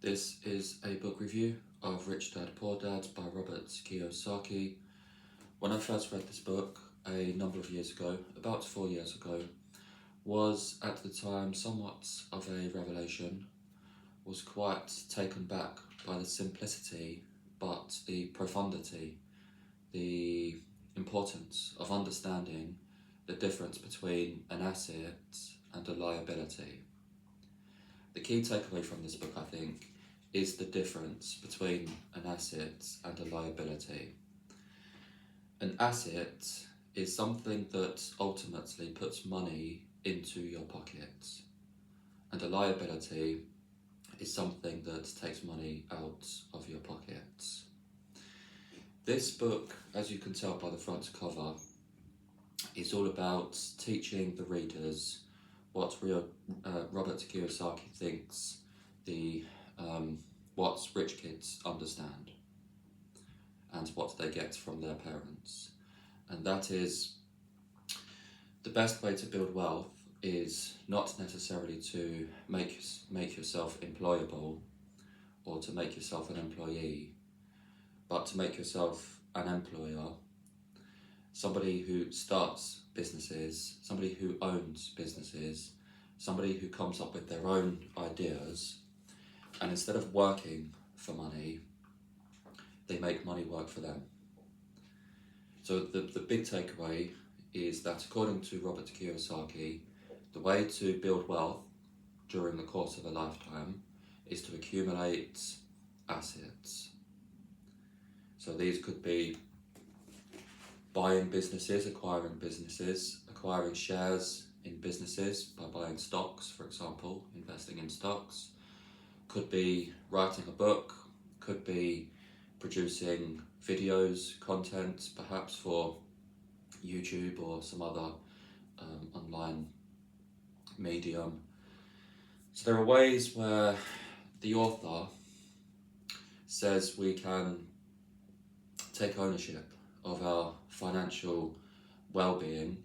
This is a book review of Rich Dad Poor Dad by Robert Kiyosaki. When I first read this book a number of years ago, about 4 years ago, was at the time somewhat of a revelation, was quite taken back by the simplicity but the profundity, the importance of understanding the difference between an asset and a liability. The key takeaway from this book, I think, is the difference between an asset and a liability. An asset is something that ultimately puts money into your pocket, and a liability is something that takes money out of your pocket. This book, as you can tell by the front cover, is all about teaching the readers what Robert Kiyosaki thinks what rich kids understand and what they get from their parents. And that is, the best way to build wealth is not necessarily to make yourself employable or to make yourself an employee, but to make yourself an employer, somebody who starts businesses, somebody who owns businesses, somebody who comes up with their own ideas, and instead of working for money, they make money work for them. So the big takeaway is that, according to Robert Kiyosaki, the way to build wealth during the course of a lifetime is to accumulate assets. So these could be buying businesses, acquiring shares in businesses by buying stocks, for example, investing in stocks. Could be writing a book, could be producing videos, content, perhaps for YouTube or some other online medium. So there are ways where the author says we can take ownership of our financial well-being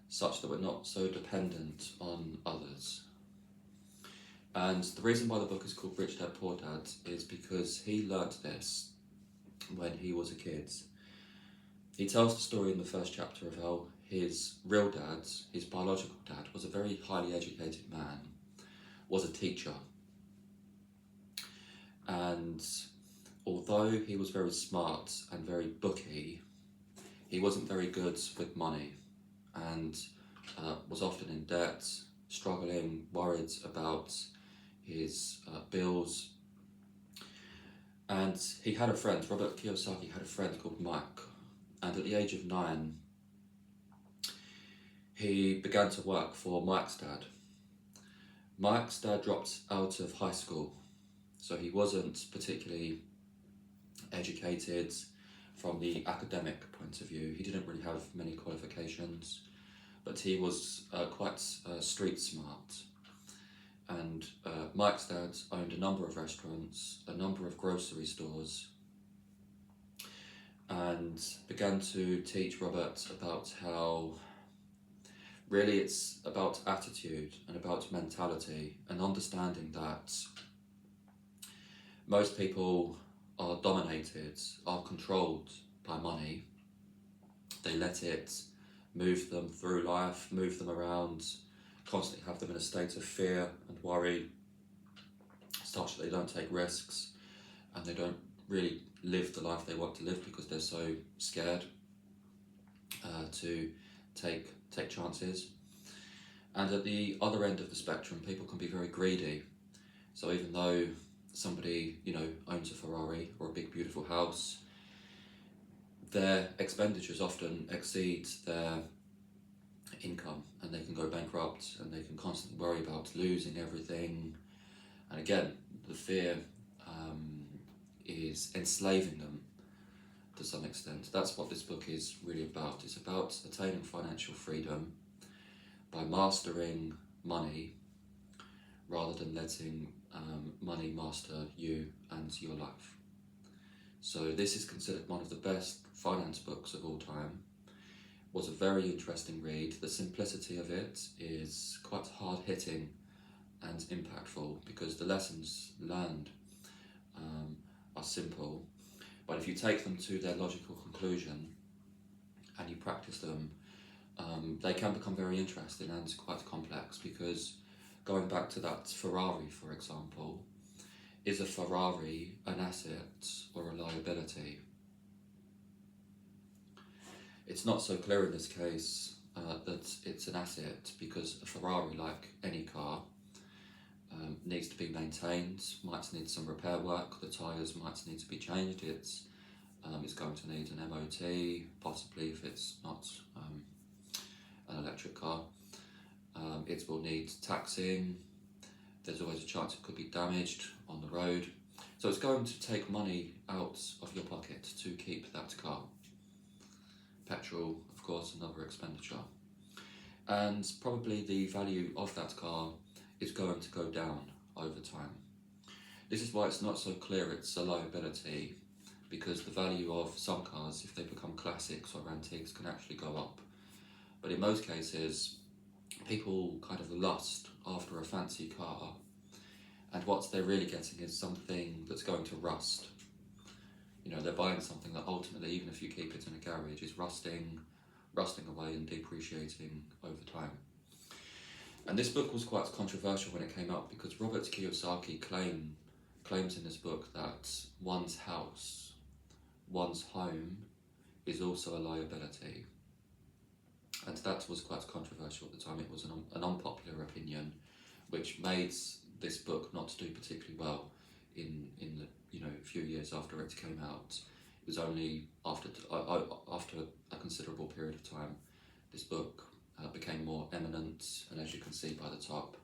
such that we're not so dependent on others. And the reason why the book is called Rich Dad Poor Dad is because he learnt this when he was a kid. He tells the story in the first chapter of how his real dad, his biological dad, was a very highly educated man, was a teacher. And although he was very smart and very booky, he wasn't very good with money and was often in debt, struggling, worried about his bills. And he had a friend, Robert Kiyosaki had a friend called Mike, and at the age of 9, he began to work for Mike's dad. Mike's dad dropped out of high school, so he wasn't particularly educated from the academic point of view. He didn't really have many qualifications, but he was quite street smart. And Mike's dad owned a number of restaurants, a number of grocery stores, and began to teach Robert about how really it's about attitude and about mentality, and understanding that most people are dominated, are controlled by money. They let it move them through life, move them around, constantly have them in a state of fear and worry, such that they don't take risks and they don't really live the life they want to live because they're so scared to take chances. And at the other end of the spectrum, people can be very greedy. So even though somebody, owns a Ferrari or a big beautiful house, their expenditures often exceed their income, and they can go bankrupt, and they can constantly worry about losing everything. And again, the fear is enslaving them to some extent. That's what this book is really about. It's about attaining financial freedom by mastering money rather than letting money master you and your life. So this is considered one of the best finance books of all time. Was a very interesting read. The simplicity of it is quite hard-hitting and impactful because the lessons learned are simple, but if you take them to their logical conclusion and you practice them, they can become very interesting and quite complex, because going back to that Ferrari, for example, is a Ferrari an asset or a liability? It's not so clear in this case that it's an asset, because a Ferrari, like any car, needs to be maintained, might need some repair work, the tyres might need to be changed, it's going to need an MOT, possibly if it's not an electric car. It will need taxing, there's always a chance it could be damaged on the road. So it's going to take money out of your pocket to keep that car. Petrol, of course, another expenditure. And probably the value of that car is going to go down over time. This is why it's not so clear it's a liability, because the value of some cars, if they become classics or antiques, can actually go up. But in most cases, people kind of lust after a fancy car, and what they're really getting is something that's going to rust. You know, they're buying something that ultimately, even if you keep it in a garage, is rusting away and depreciating over time. And this book was quite controversial when it came out, because Robert Kiyosaki claims in this book that one's house, one's home, is also a liability. And that was quite controversial at the time. It was an unpopular opinion, which made this book not do particularly well in the few years after it came out. It was only after a considerable period of time this book became more eminent, and as you can see by the top,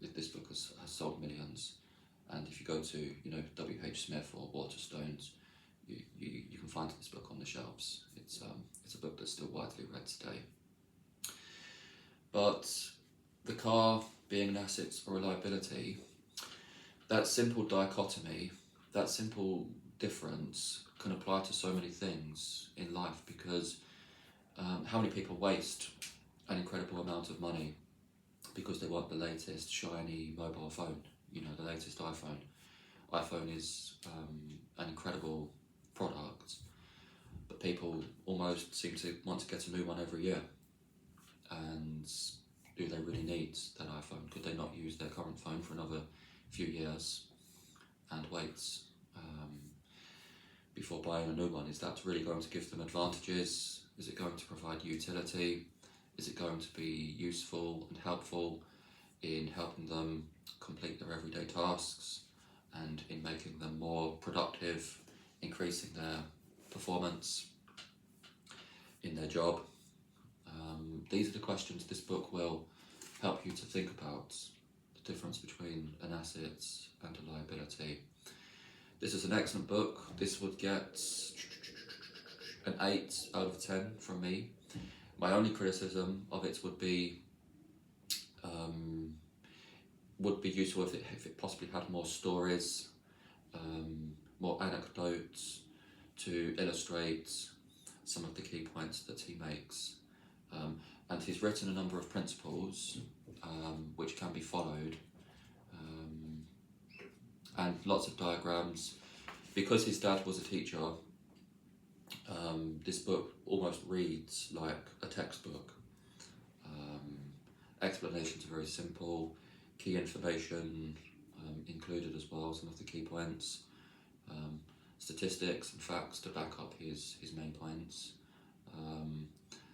this book has sold millions. And if you go to W.H. Smith or Waterstones, you can find this book on the shelves. It's a book that's still widely read today. But the car being an asset or a liability, that simple dichotomy, that simple difference can apply to so many things in life, because how many people waste an incredible amount of money because they want the latest shiny mobile phone, the latest iPhone. iPhone is an incredible product, but people almost seem to want to get a new one every year. And do they really need that iPhone? Could they not use their current phone for another few years and wait before buying a new one? Is that really going to give them advantages? Is it going to provide utility? Is it going to be useful and helpful in helping them complete their everyday tasks and in making them more productive, increasing their performance in their job? These are the questions this book will help you to think about, the difference between an asset and a liability. This is an excellent book. This would get an 8 out of 10 from me. My only criticism of it would be useful if it possibly had more stories, more anecdotes to illustrate some of the key points that he makes. And he's written a number of principles which can be followed, and lots of diagrams. Because his dad was a teacher, this book almost reads like a textbook. Explanations are very simple, key information included as well, some of the key points, statistics and facts to back up his main points.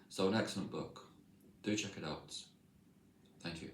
So an excellent book. Do check it out. Thank you.